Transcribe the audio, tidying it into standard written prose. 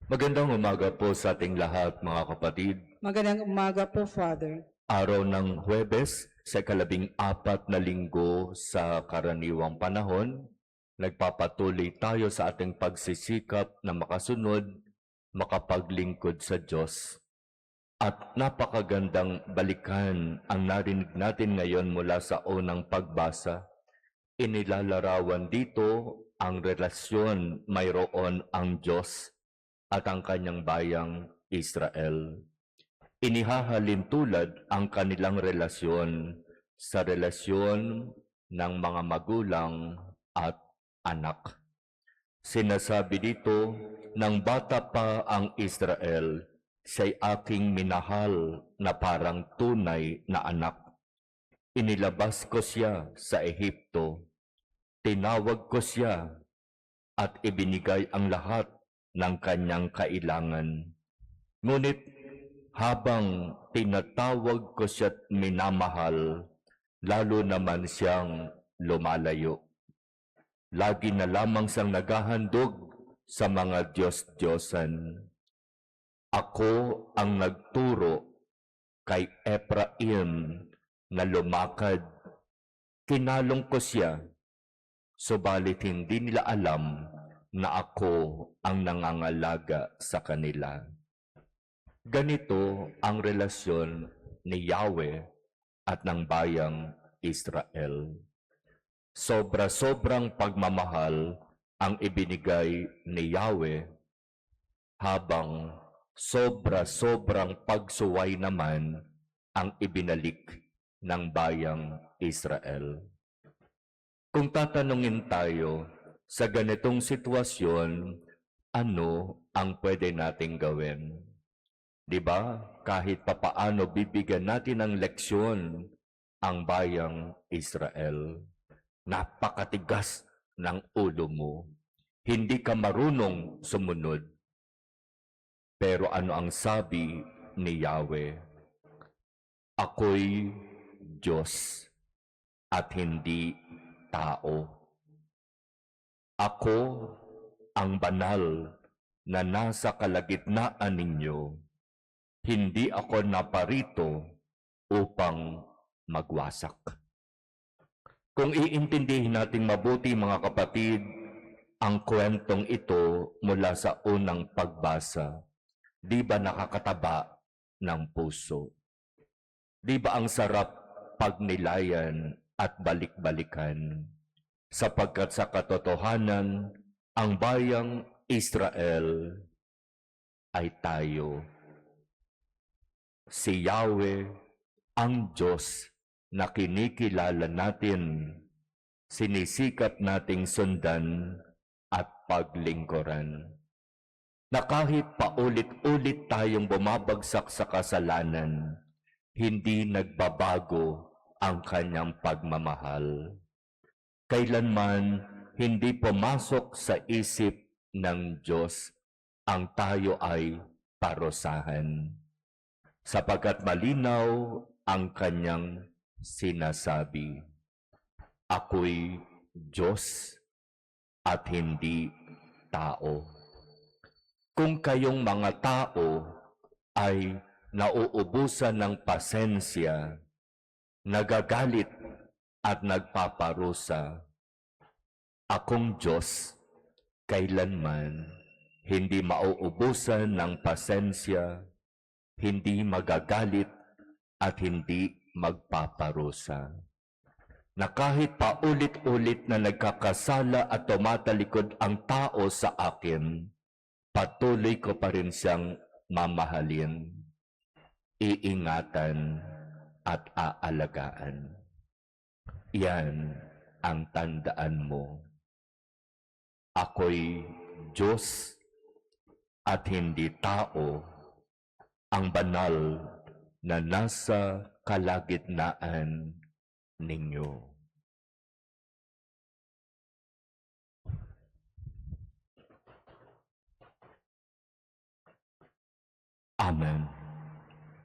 Magandang umaga po sa ating lahat, mga kapatid. Magandang umaga po, Father. Araw ng Huwebes, sa ika-14 na linggo sa karaniwang panahon, nagpapatuloy tayo sa ating pagsisikap na makasunod, makapaglingkod sa Diyos. At napakagandang balikan ang narinig natin ngayon mula sa unang pagbasa. Inilalarawan dito ang relasyon mayroon ang Diyos at ang kanyang bayang Israel. Inihahalin tulad ang kanilang relasyon sa relasyon ng mga magulang at anak. Sinasabi dito, nang bata pa ang Israel, siya'y aking minahal na parang tunay na anak. Inilabas ko siya sa Ehipto, tinawag ko siya at ibinigay ang lahat ng kanyang kailangan. Ngunit habang tinatawag ko siya't minamahal, lalo naman siyang lumalayo. Lagi na lamang siyang naghahandog sa mga Diyos-Diyosan. Ako ang nagturo kay Ephraim na lumakad. Kinalong ko siya, subalit hindi nila alam na ako ang nangangalaga sa kanila. Ganito ang relasyon ni Yahweh at ng bayang Israel. Sobra-sobrang pagmamahal ang ibinigay ni Yahweh, habang sobra-sobrang pagsuway naman ang ibinalik ng bayang Israel. Kung tatanungin tayo sa ganitong sitwasyon, ano ang pwede nating gawin? Diba? Kahit papaano bibigyan natin ng leksyon ang bayang Israel. Napakatigas ng ulo mo. Hindi ka marunong sumunod. Pero ano ang sabi ni Yahweh? Ako'y Diyos at hindi tao. Ako ang banal na nasa kalagitnaan ninyo. Hindi ako naparito upang magwasak. Kung iintindihin natin mabuti, mga kapatid, ang kwentong ito mula sa unang pagbasa, di ba nakakataba ng puso? Di ba ang sarap pagnilayan at balik-balikan? Sapagkat sa katotohanan, ang bayang Israel ay tayo. Si Yahweh, ang Diyos na kinikilala natin, sinisikap nating sundan at paglingkuran. Na kahit paulit-ulit tayong bumabagsak sa kasalanan, hindi nagbabago ang kanyang pagmamahal. Kailanman hindi pumasok sa isip ng Diyos ang tayo ay parusahan, sapagkat malinaw ang kanyang sinasabi, ako'y Diyos at hindi tao. Kung kayong mga tao ay nauubusan ng pasensya, nagagalit at nagpaparusa, akong Diyos kailanman hindi mauubusan ng pasensya, hindi magagalit at hindi magpaparusa. Na kahit paulit-ulit na nagkakasala at tumatalikod ang tao sa akin, patuloy ko pa rin siyang mamahalin, iingatan at aalagaan. Yan ang tandaan mo. Ako'y Diyos at hindi tao, ang banal na nasa kalagitnaan ninyo. Amen.